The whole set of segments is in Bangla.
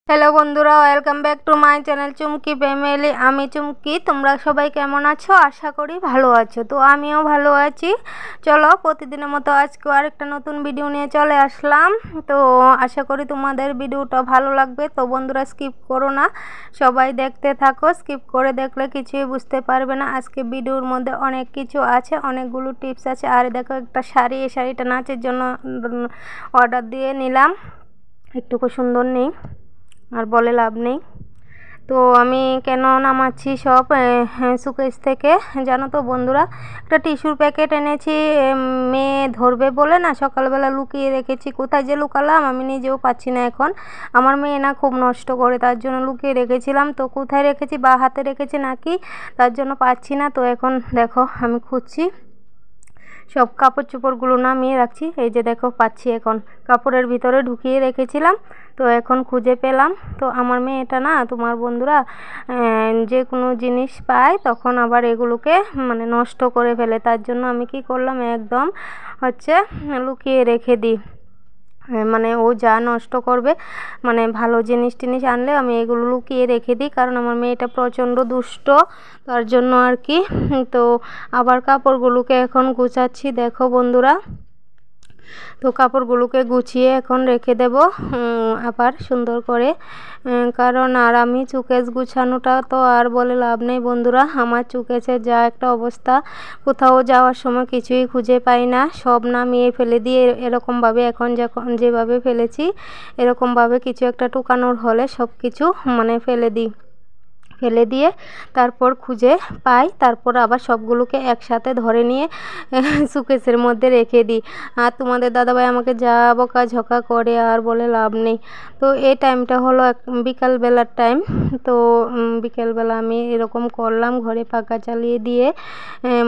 হ্যালো বন্ধুরা, welcome back to my channel Chumki family. আমি চুমকি। তোমরা সবাই কেমন আছো? আশা করি ভালো আছো। তো আমিও ভালো আছি। চলো, প্রতিদিনের মতো আজকে আরেকটা নতুন ভিডিও নিয়ে চলে আসলাম। তো আশা করি তোমাদের ভিডিওটা ভালো লাগবে। তো বন্ধুরা, স্কিপ করো না, সবাই দেখতে থাকো। স্কিপ করে দেখলে কিছুই বুঝতে পারবে না। আজকে ভিডিওর মধ্যে অনেক কিছু আছে, অনেকগুলো টিপস আছে। আর দেখো একটা শাড়ি, এই শাড়িটা নাচের জন্য অর্ডার দিয়ে নিলাম। একটুকু সুন্দর নেই, আর বলে লাভ নেই। তো আমি কেন নামাচ্ছি সব সুকেশ থেকে জানো তো বন্ধুরা? একটা টিস্যুর প্যাকেট এনেছি, মেয়ে ধরবে বলে না, সকালবেলা লুকিয়ে রেখেছি। কোথায় যে লুকালাম আমি নিজেও পাচ্ছি না এখন। আমার মেয়ে না খুব নষ্ট করে, তার জন্য লুকিয়ে রেখেছিলাম। তো কোথায় রেখেছি, বা হাতে রেখেছি নাকি, তার জন্য পাচ্ছি না। তো এখন দেখো আমি খুঁজছি, সব কাপড় চোপড়গুলো নামিয়ে রাখছি। এই যে দেখো পাচ্ছি, এখন কাপড়ের ভিতরে ঢুকিয়ে রেখেছিলাম, তো এখন খুঁজে পেলাম। তো আমার মেয়েটা না তোমার বন্ধুরা যে কোনো জিনিস পায় তখন আবার এগুলোকে মানে নষ্ট করে ফেলে। তার জন্য আমি কি করলাম, একদম লুকিয়ে রেখে দিই। মানে ও যা নষ্ট করবে, মানে ভালো জিনিস টিনিস আনলে আমি এগুলো লুকিয়ে রেখে দিই, কারণ আমার মেয়েটা প্রচণ্ড দুষ্ট, তার জন্য আর কি। তো আবার কাপড়গুলোকে এখন গুছাচ্ছি, দেখো বন্ধুরা। তো কাপড়গুলোকে গুছিয়ে এখন রেখে দেব আবার সুন্দর করে, কারণ আর আমি চুকেস গুছানোটা তো আর বলে লাভ নেই বন্ধুরা। আমার চুকেসের যা একটা অবস্থা, কোথাও যাওয়ার সময় কিছুই খুঁজে পাই না, সব নামিয়ে ফেলে দিয়ে এরকমভাবে এখন যখন যেভাবে ফেলেছি এরকমভাবে কিছু একটা টুকানোর হলে সব কিছু মানে ফেলে দিয়ে তারপর খুঁজে পাই, তারপর আবার সবগুলোকে একসাথে ধরে নিয়ে সুকেসের মধ্যে রেখে দিই। আর তোমাদের দাদাভাই আমাকে যা বকাঝকা করে আর বলে লাভ নেই। তো এই টাইমটা হলো বিকালবেলার টাইম। তো বিকেলবেলা আমি এরকম করলাম, ঘরে পাখা চালিয়ে দিয়ে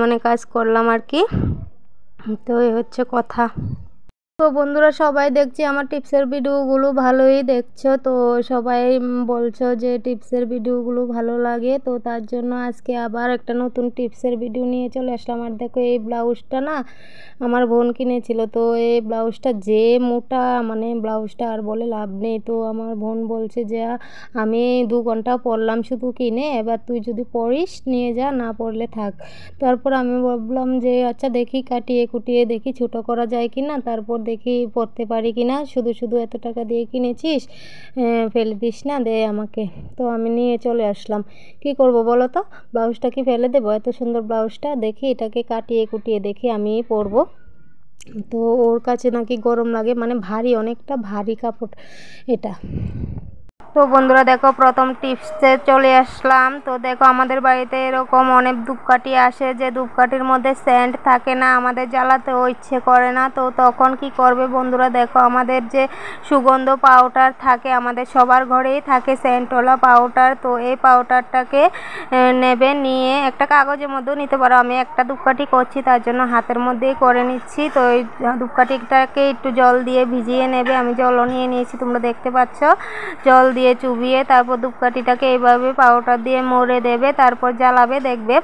মানে কাজ করলাম আর কি। তো এই হচ্ছে কথা। তো বন্ধুরা, সবাই দেখছি আমার টিপসের ভিডিওগুলো ভালোই দেখছো। তো সবাই বলছো যে টিপসের ভিডিওগুলো ভালো লাগে, তো তার জন্য আজকে আবার একটা নতুন টিপসের ভিডিও নিয়ে চলে আসলাম। আর দেখো এই ব্লাউজটা না আমার বোন কিনেছিল। তো এই ব্লাউজটা যে মোটা, মানে ব্লাউজটা আর বলে লাভ নেই। তো আমার বোন বলছে যে আমি 2 ঘন্টা পরলাম শুধু কিনে, এবার তুই যদি পরিস নিয়ে যা, না পরলে থাক। তারপর আমি ভাবলাম যে আচ্ছা দেখি কাটিয়ে কুটিয়ে দেখি ছোটো করা যায় কি না, তারপর দেখি পরতে পারি কি না। শুধু শুধু এত টাকা দিয়ে কিনেছিস, ফেলে দিস না, দে আমাকে। তো আমি নিয়ে চলে আসলাম। কি করব বলো তো, ব্লাউজটা কি ফেলে দেবো? এত সুন্দর ব্লাউজটা, দেখি এটাকে কাটিয়ে কুটিয়ে দেখি আমি পরবো। তো ওর কাছে নাকি গরম লাগে, মানে ভারী, অনেকটা ভারী কাপড় এটা। তো বন্ধুরা দেখো, প্রথম টিপসে চলে আসলাম। তো দেখো আমাদের বাড়িতে এরকম অনেক ধূপকাঠি আসে, যে ধূপকাঠির মধ্যে সেন্ট থাকে না, আমাদের জ্বালাতেও ইচ্ছে করে না। তো তখন কি করবে বন্ধুরা, দেখো আমাদের যে সুগন্ধ পাউডার থাকে, আমাদের সবার ঘরেই থাকে সেন্টওয়ালা পাউডার। তো এই পাউডারটাকে নেবে, নিয়ে একটা কাগজের মধ্যেও নিতে পারো। আমি একটা ধূপকাঠি করছি তার জন্য হাতের মধ্যেই করে নিচ্ছি। তো এই ধূপকাঠিটাকে একটু জল দিয়ে ভিজিয়ে নেবে। আমি জলও নিয়ে নিয়েছি, তোমরা দেখতে পাচ্ছ। জল দিয়ে চুবিয়ে তারপর ধূপকাঠিটাকে এইভাবে পাউডার দিয়ে মুড়ে দেবে, তারপর জ্বালাবে। দেখবে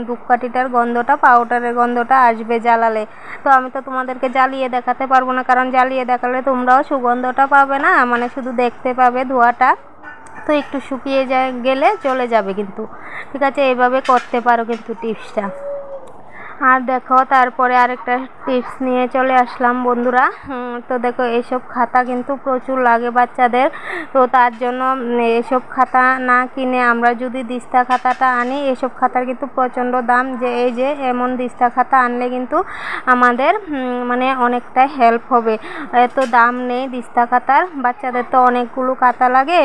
ধূপকাঠিটার গন্ধটা, পাউডারের গন্ধটা আসবে জ্বালালে। তো আমি তো তোমাদেরকে জ্বালিয়ে দেখাতে পারবো না, কারণ জ্বালিয়ে দেখালে তোমরাও সুগন্ধটা পাবে না, মানে শুধু দেখতে পাবে ধোঁয়াটা। তো একটু শুকিয়ে গেলে চলে যাবে কিন্তু। ঠিক আছে, এইভাবে করতে পারো কিন্তু টিপসটা। আর দেখো তারপরে আরেকটা টিপস নিয়ে চলে আসলাম বন্ধুরা। তো দেখো এইসব খাতা কিন্তু প্রচুর লাগে বাচ্চাদের। তো তার জন্য এসব খাতা না কিনে আমরা যদি দিস্তা খাতাটা আনি, এসব খাতার কিন্তু প্রচণ্ড দাম। যে এই যে এমন দিস্তা খাতা আনলে কিন্তু আমাদের মানে অনেকটা হেল্প হবে। এত দাম নেই দিস্তা খাতার, বাচ্চাদের তো অনেকগুলো খাতা লাগে,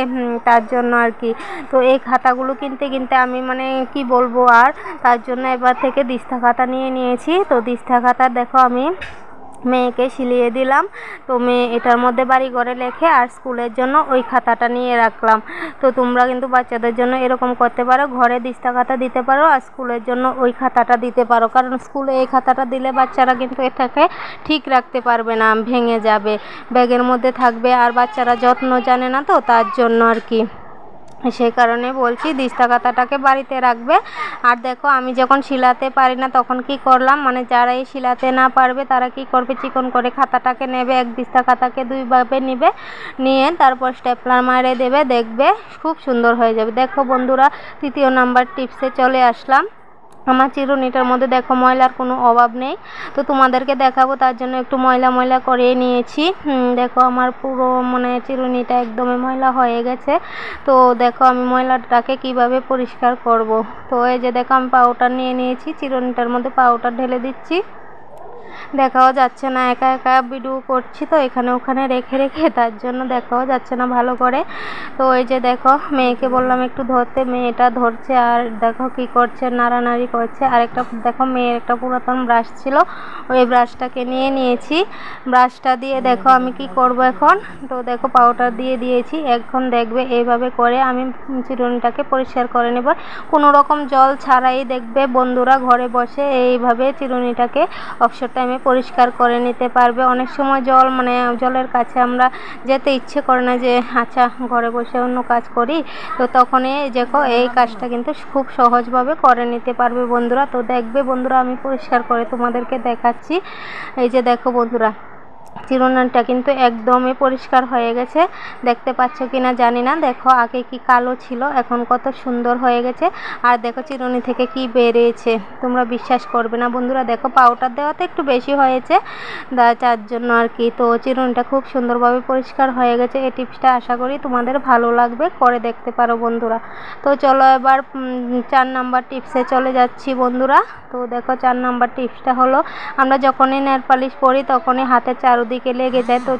তার জন্য আর কি। তো এই খাতাগুলো কিনতে কিনতে আমি মানে কি বলবো আর, তার জন্য এবার থেকে দিস্তা খাতা নিয়েছি। তো দিস্তা খাতা দেখো আমি মেয়েকে সিলিয়ে দিলাম। তো মেয়ে এটার মধ্যে বাড়ি ঘরে লেখে, আর স্কুলের জন্য ওই খাতাটা নিয়ে রাখলাম। তো তোমরা কিন্তু বাচ্চাদের জন্য এরকম করতে পারো, ঘরে দিস্তা খাতা দিতে পারো আর স্কুলের জন্য ওই খাতাটা দিতে পারো, কারণ স্কুলে এই খাতাটা দিলে বাচ্চারা কিন্তু এটাকে ঠিক রাখতে পারবে না, ভেঙে যাবে, ব্যাগের মধ্যে থাকবে, আর বাচ্চারা যত্ন জানে না, তো তার জন্য আর কি। সেই কারণে বলছি দিস্তা কাঁথাটাকে বাড়িতে রাখবে। আর দেখো আমি যখন শিলাতে পারি না তখন কি করলাম, মানে যারা এই শিলাতে না পারবে তারা কি করবে, চিকন করে খাতাটাকে নেবে, এক দিস্তা খাতাকে দুইভাবে নিবে, নিয়ে তারপর স্টেপলার মারে দেবে, দেখবে খুব সুন্দর হয়ে যাবে। দেখো বন্ধুরা, 3য় নাম্বার টিপসে চলে আসলাম। আমার চিরুনিটার মধ্যে দেখো ময়লার কোনো অভাব নেই, তো তোমাদেরকে দেখাবো তার জন্য একটু ময়লা ময়লা করে নিয়েছি। দেখো আমার পুরো মানে চিরুনিটা একদমই ময়লা হয়ে গেছে। তো দেখো আমি ময়লাটাকে কিভাবে পরিষ্কার করব। তো এই যে দেখো আমি পাউডার নিয়ে নিয়েছি, চিরুনিটার মধ্যে পাউডার ঢেলে দিচ্ছি। দেখাও যাচ্ছে না, একা একা ভিডিও করছি তো এখানে ওখানে রেখে রেখে, তার জন্য দেখাও যাচ্ছে না ভালো করে। তো এই যে দেখো মেয়েকে বললাম একটু ধরতে, মেয়েটা ধরছে আর দেখো কি করছে, নাড়ানাড়ি করছে। আর একটা দেখো মেয়ের একটা পুরাতন ব্রাশ ছিল, ওই ব্রাশটাকে নিয়ে নিয়েছি। ব্রাশটা দিয়ে দেখো আমি কি করব এখন। তো দেখো পাউডার দিয়ে দিয়েছি, এখন দেখবে এইভাবে করে আমি চিরুনিটাকে পরিষ্কার করে নেব, কোনো রকম জল ছাড়াই। দেখবে বন্ধুরা ঘরে বসে এইভাবে চিরুনিটাকে অবসর টাইমে পরিষ্কার করে নিতে পারবে। অনেক সময় জলের কাছে আমরা যেতে ইচ্ছে করে না, যে আচ্ছা ঘরে বসে অন্য কাজ করি, তো তখনই দেখো এই কাজটা কিন্তু খুব সহজভাবে করে নিতে পারবে বন্ধুরা। তো দেখবে বন্ধুরা আমি পরিষ্কার করে তোমাদেরকে দেখাচ্ছি। এই যে দেখো বন্ধুরা চিরুনিটা কিন্তু একদমই পরিষ্কার হয়ে গেছে, দেখতে পাচ্ছ কিনা জানি না। দেখো আগে কি কালো ছিল, এখন কত সুন্দর হয়ে গেছে। আর দেখো চিরুনি থেকে কি বেরিয়েছে, তোমরা বিশ্বাস করবে না বন্ধুরা। দেখো পাউডার দেওয়াতে একটু বেশি হয়েছে, তার জন্য আর কি। তো চিরুনিটা খুব সুন্দরভাবে পরিষ্কার হয়ে গেছে। এই টিপসটা আশা করি তোমাদের ভালো লাগবে, করে দেখতে পারো বন্ধুরা। তো চলো এবার 4 নাম্বার টিপসে চলে যাচ্ছি বন্ধুরা। তো দেখো 4 নাম্বার টিপসটা হলো, আমরা যখনই নেল পালিশ পরি তখনই হাতের চারদিকে লেগে যায়, তো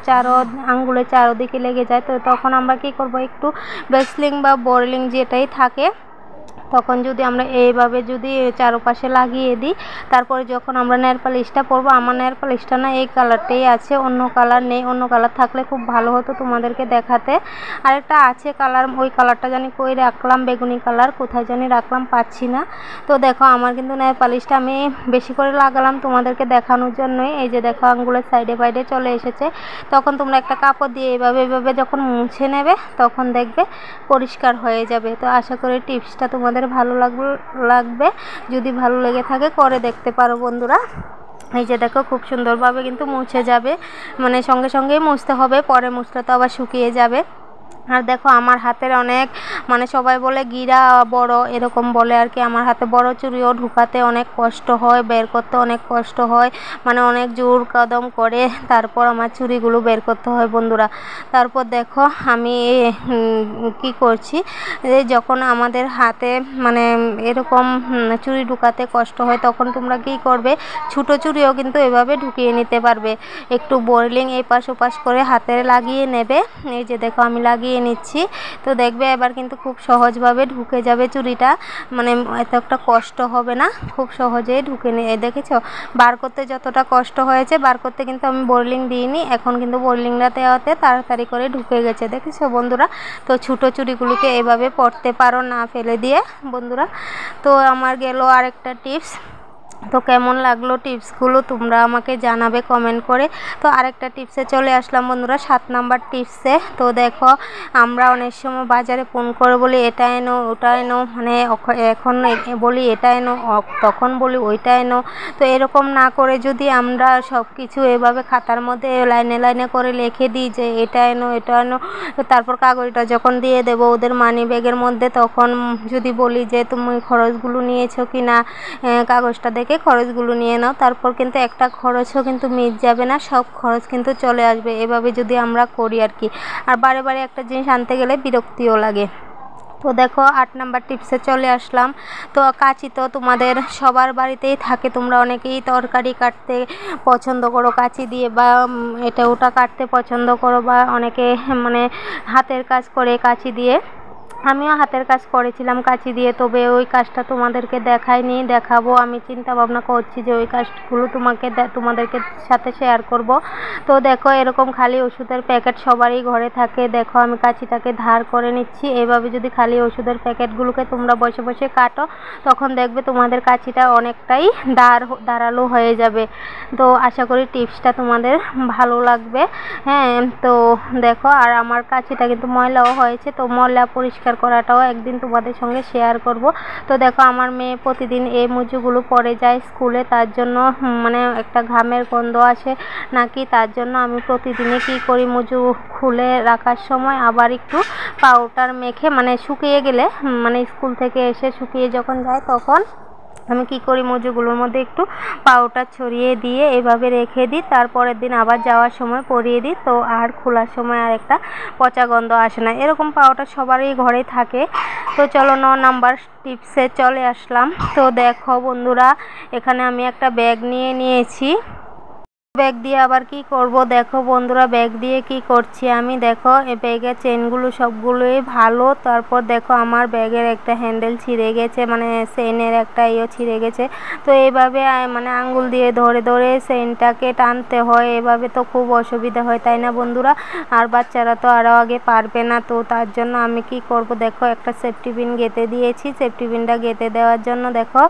আঙ্গুলের চারদিকে লেগে যায়। তো তখন আমরা কি করব, একটু ভ্যাসলিন বা বোরলিং যেটাই থাকে, তখন যদি আমরা এইভাবে যদি চারপাশে লাগিয়ে দিই, তারপরে যখন আমরা নেল পালিশটা পরবো, আমার নেল পালিশটা না এই কালারটাই আছে, অন্য কালার নেই। অন্য কালার থাকলে খুব ভালো হতো তোমাদেরকে দেখাতে। আরেকটা আছে কালার, ওই কালারটা জানি কই রাখলাম, বেগুনি কালার কোথায় জানি রাখলাম, পাচ্ছি না। তো দেখো আমার কিন্তু নেল পালিশটা আমি বেশি করে লাগালাম তোমাদেরকে দেখানোর জন্যই। এই যে দেখো আঙ্গুলের সাইডে বাইডে চলে এসেছে। তখন তোমরা একটা কাপড় দিয়ে এইভাবে যখন মুছে নেবে তখন দেখবে পরিষ্কার হয়ে যাবে। তো আশা করি টিপসটা তোমাদের ভালো লাগবে। যদি ভালো লেগে থাকে করে দেখতে পারো বন্ধুরা। এই যে দেখো খুব সুন্দরভাবে কিন্তু মুছে যাবে, মানে সঙ্গে সঙ্গেই মুছতে হবে, পরে মুছলে তো আবার শুকিয়ে যাবে। আর দেখো আমার হাতের অনেক সবাই বলে গিরা বড়, এরকম বলে আর কি। আমার হাতে বড় চুড়িও ঢুকাতে অনেক কষ্ট হয়, বের করতে অনেক কষ্ট হয়, অনেক জোর কদম করে তারপর আমার চুড়িগুলো বের করতে হয় বন্ধুরা। তারপর দেখো আমি কি করছি, যখন আমাদের হাতে এরকম চুড়ি ঢুকাতে কষ্ট হয় তখন তোমরা কি করবে, ছোটো চুড়িও কিন্তু এভাবে ঢুকিয়ে নিতে পারবে। একটু বোরলিং এই পাশ ওপাশ করে হাতে লাগিয়ে নেবে। এই যে দেখো আমি লাগিয়ে নিচ্ছি। তো দেখবে এবার কিন্তু খুব সহজভাবে ঢুকে যাবে চুড়িটা, এত একটা কষ্ট হবে না, খুব সহজেই ঢুকে নিয়ে। দেখেছো বার করতে যতটা কষ্ট হয়েছে, বার করতে কিন্তু আমি বোরলিং দিইনি, এখন কিন্তু বোরলিংটা দেওয়াতে তাড়াতাড়ি করে ঢুকে গেছে, দেখেছো বন্ধুরা। তো ছোটো চুড়িগুলোকে এভাবে পরতে পারো, না ফেলে দিয়ে বন্ধুরা। তো আমার গেল আরেকটা টিপস। তো কেমন লাগলো টিপসগুলো তোমরা আমাকে জানাবে কমেন্ট করে। তো আরেকটা টিপসে চলে আসলাম বন্ধুরা, 7 নাম্বার টিপসে। তো দেখো আমরা অনেক সময় বাজারে ফোন করে বলি এটা এনো ওটা এনো, এখন বলি এটা এনো, তখন বলি ওইটা এনো। তো এরকম না করে যদি আমরা সব কিছু এভাবে খাতার মধ্যে লাইনে লাইনে করে লিখে দিই যে এটা এনো এটা এনো, তারপর কাগজটা যখন দিয়ে দেবো ওদের মানি ব্যাগের মধ্যে, তখন যদি বলি যে তুমি খরচগুলো নিয়েছো কি না, কাগজটা দেখে খরচগুলো নিয়ে নাও, তারপর কিন্তু একটা খরচও কিন্তু মিস যাবে না, সব খরচ কিন্তু চলে আসবে। এভাবে যদি আমরা করি আর কি। আর বারে বারে একটা জিনিস আনতে গেলে বিরক্তিও লাগে। তো দেখো 8 নাম্বার টিপসে চলে আসলাম। তো কাঁচি তো তোমাদের সবার বাড়িতেই থাকে, তোমরা অনেকেই তরকারি কাটতে পছন্দ করো কাঁচি দিয়ে, বা এটা ওটা কাটতে পছন্দ করো, বা অনেকে হাতের কাজ করে কাঁচি দিয়ে। আমিও হাতের কাজ করেছিলাম কাঁচি দিয়ে, তবে ওই কাজটা তোমাদেরকে দেখাইনি, দেখাবো। আমি চিন্তা ভাবনা করছি যে ওই কাজগুলো তোমাদেরকে সাথে শেয়ার করব। তো দেখো এরকম খালি ওষুধের প্যাকেট সবারই ঘরে থাকে, দেখো আমি কাঁচিটাকে ধার করে নিচ্ছি। এভাবে যদি খালি ওষুধের প্যাকেটগুলোকে তোমরা বসে বসে কাটো, তখন দেখবে তোমাদের কাঁচিটা অনেকটাই ধারালো হয়ে যাবে। তো আশা করি টিপসটা তোমাদের ভালো লাগবে। হ্যাঁ, তো দেখো আর আমার কাঁচিটা কিন্তু ময়লাও হয়েছে, তো ময়লা পরিষ্কার পরিষ্কার করাটাও একদিন তোমাদের সঙ্গে শেয়ার করব। তো দেখো আমার মেয়ে প্রতিদিন এই মুজুগুলো পরে যায় স্কুলে, তার জন্য মানে একটা ঘামের গন্ধ আসে নাকি, তার জন্য আমি প্রতিদিনই কী করি, মুজু খুলে রাখার সময় আবার একটু পাউডার মেখে মানে শুকিয়ে গেলে মানে স্কুল থেকে এসে শুকিয়ে যখন যায় তখন আমি কি করি, মুজুগুলোর মধ্যে একটু পাউডার ছড়িয়ে দিয়ে এভাবে রেখে দিই, তারপরের দিন আবার যাওয়ার সময় পরিয়ে দিই। তো আর খোলার সময় আর একটা পচা গন্ধ আসে না। এরকম পাউডার সবারই ঘরে থাকে। তো চলো 9 নাম্বার টিপসে চলে আসলাম। তো দেখো বন্ধুরা, এখানে আমি একটা ব্যাগ নিয়ে নিয়েছি। ব্যাগ দিয়ে আবার কি করব, দেখো বন্ধুরা ব্যাগ দিয়ে কি করছি আমি, দেখো এই ব্যাগের চেনগুলো সবগুলোই ভালো। তারপর দেখো আমার ব্যাগের একটা হ্যান্ডেল ছিঁড়ে গেছে, মানে চেনের একটা ছিঁড়ে গেছে। তো এইভাবে মানে আঙ্গুল দিয়ে ধরে ধরে চেনটাকে টানতে হয়, এভাবে তো খুব অসুবিধা হয়, তাই না বন্ধুরা? আর বাচ্চারা তো আরও আগে পারবে না। তো তার জন্য আমি কি করব, দেখো একটা সেফটি পিন গেঁথে দিয়েছি। সেফটি পিনটা গেঁথে দেওয়ার জন্য দেখো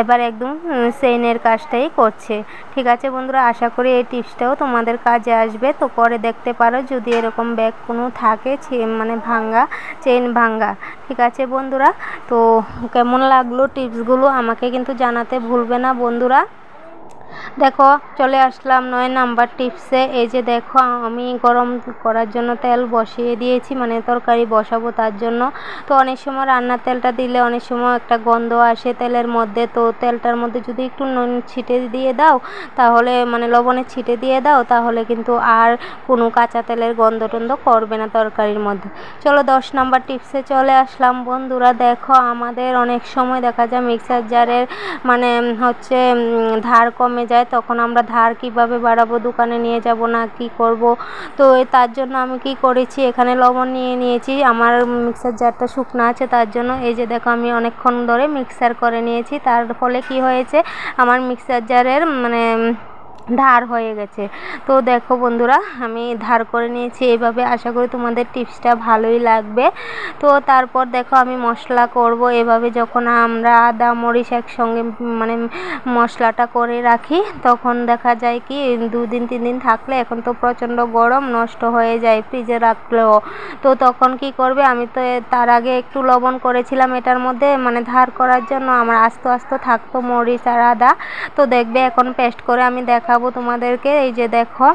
এবার একদম চেনের কাজটাই করছে। ঠিক আছে বন্ধুরা, আশা করি এই টিপসটাও তোমাদের কাজে আসবে। তো করে দেখতে পারো যদি এরকম ব্যাগ কোনো থাকে মানে ভাঙ্গা চেন ভাঙ্গা। ঠিক আছে বন্ধুরা, তো কেমন লাগলো টিপসগুলো আমাকে কিন্তু জানাতে ভুলবে না বন্ধুরা। দেখো চলে আসলাম 9 নাম্বার টিপসে। এই যে দেখো আমি গরম করার জন্য তেল বসিয়ে দিয়েছি, মানে তরকারি বসাবো তার জন্য। তো অনেক সময় রান্নার তেলটা দিলে অনেক সময় একটা গন্ধ আসে তেলের মধ্যে। তো তেলটার মধ্যে যদি একটু নুন ছিটে দিয়ে দাও তাহলে, মানে লবণের ছিটে দিয়ে দাও তাহলে কিন্তু আর কোনো কাঁচা তেলের গন্ধ টন্ধ করবে না তরকারির মধ্যে। চলো 10 নাম্বার টিপসে চলে আসলাম বন্ধুরা। দেখো আমাদের অনেক সময় দেখা যায় মিক্সার জারের মানে হচ্ছে ধার কমে যায়, তখন আমরা ধার কিভাবে বাড়াবো, দোকানে নিয়ে যাব না কি করব। তো তার জন্য আমি কি করেছি, এখানে লবণ নিয়ে নিয়েছি। আমার মিক্সার জারটা শুকনো আছে তার জন্য এই যে দেখো আমি অনেকক্ষণ ধরে মিক্সার করে নিয়েছি। তার ফলে কি হয়েছে, আমার মিক্সার জারের মানে ধার হয়ে গেছে। তো দেখো বন্ধুরা আমি ধার করে নিয়েছি এইভাবে। আশা করি তোমাদের টিপসটা ভালোই লাগবে। তো তারপর দেখো আমি মশলা করব এভাবে, যখন আমরা আদা মরিচ একসঙ্গে মানে মশলাটা করে রাখি তখন দেখা যায় কি 2 দিন 3 দিন থাকলে, এখন তো প্রচণ্ড গরম নষ্ট হয়ে যায় ফ্রিজে রাখলেও। তো তখন কি করবে, আমি তো তার আগে একটু লবণ করেছিলাম এটার মধ্যে মানে ধার করার জন্য, আমার আস্তে আস্তে থাকতো মরিচ আর আদা। তো দেখবে এখন পেস্ট করে আমি দেখাবো তোমাদেরকে। এই যে দেখো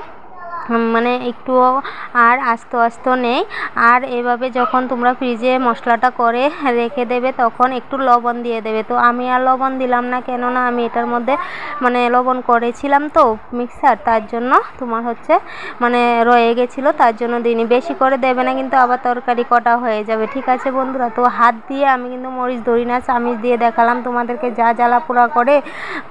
মানে একটু আর আস্তে আস্তে নেই। আর এভাবে যখন তোমরা ফ্রিজে মশলাটা করে রেখে দেবে তখন একটু লবণ দিয়ে দেবে। তো আমি আর লবণ দিলাম না, কেননা আমি এটার মধ্যে মানে লবণ করেছিলাম তো মিক্সার, তার জন্য তোমার হচ্ছে মানে রয়ে গেছিলো, তার জন্য দিইনি। বেশি করে দেবে না কিন্তু আবার তরকারি কটা হয়ে যাবে। ঠিক আছে বন্ধুরা, তো হাত দিয়ে আমি কিন্তু মরিচ ধরি না, চামিচ দিয়ে দেখালাম তোমাদেরকে যা জ্বালা পোড়া করে।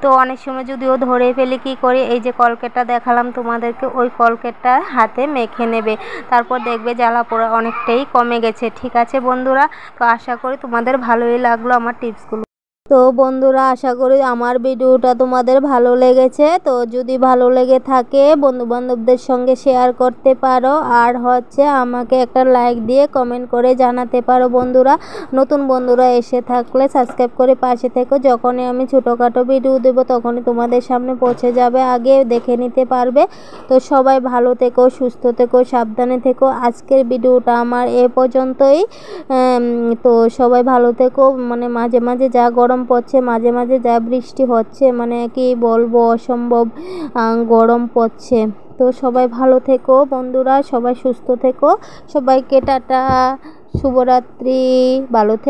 তো অনেক সময় যদিও ধরে ফেলি কি করি, এই যে কলকেটটা দেখালাম তোমাদেরকে, ওই কলকেটটা হাতে মেখে নেবে, তারপর দেখবে জ্বালা পোড়া অনেকটাই কমে গেছে। ঠিক আছে বন্ধুরা, তো আশা করি তোমাদের ভালোই লাগলো আমার টিপসগুলো। তো বন্ধুরা আশা করি আমার ভিডিওটা তোমাদের ভালো লেগেছে। তো যদি ভালো লেগে থাকে বন্ধু বান্ধবদের সঙ্গে শেয়ার করতে পারো, আর হচ্ছে আমাকে একটা লাইক দিয়ে কমেন্ট করে জানাতে পারো বন্ধুরা। নতুন বন্ধুরা এসে থাকলে সাবস্ক্রাইব করে পাশে থেকো, যখনই আমি ছোটোখাটো ভিডিও দেবো তখনই তোমাদের সামনে পৌঁছে যাবে, আগে দেখে নিতে পারবে। তো সবাই ভালো থেকো, সুস্থ থেকো, সাবধানে থেকো। আজকের ভিডিওটা আমার এ পর্যন্তই। তো সবাই ভালো থেকো। মানে মাঝে মাঝে যা গরম পড়ছে, মাঝে মাঝে যা বৃষ্টি হচ্ছে, মানে কি বলবো অসম্ভব গরম পড়ছে। তো সবাই ভালো থেকো বন্ধুরা, সবাই সুস্থ থেকো। সবাইকে টাটা, শুভরাত্রি, ভালো থেকো।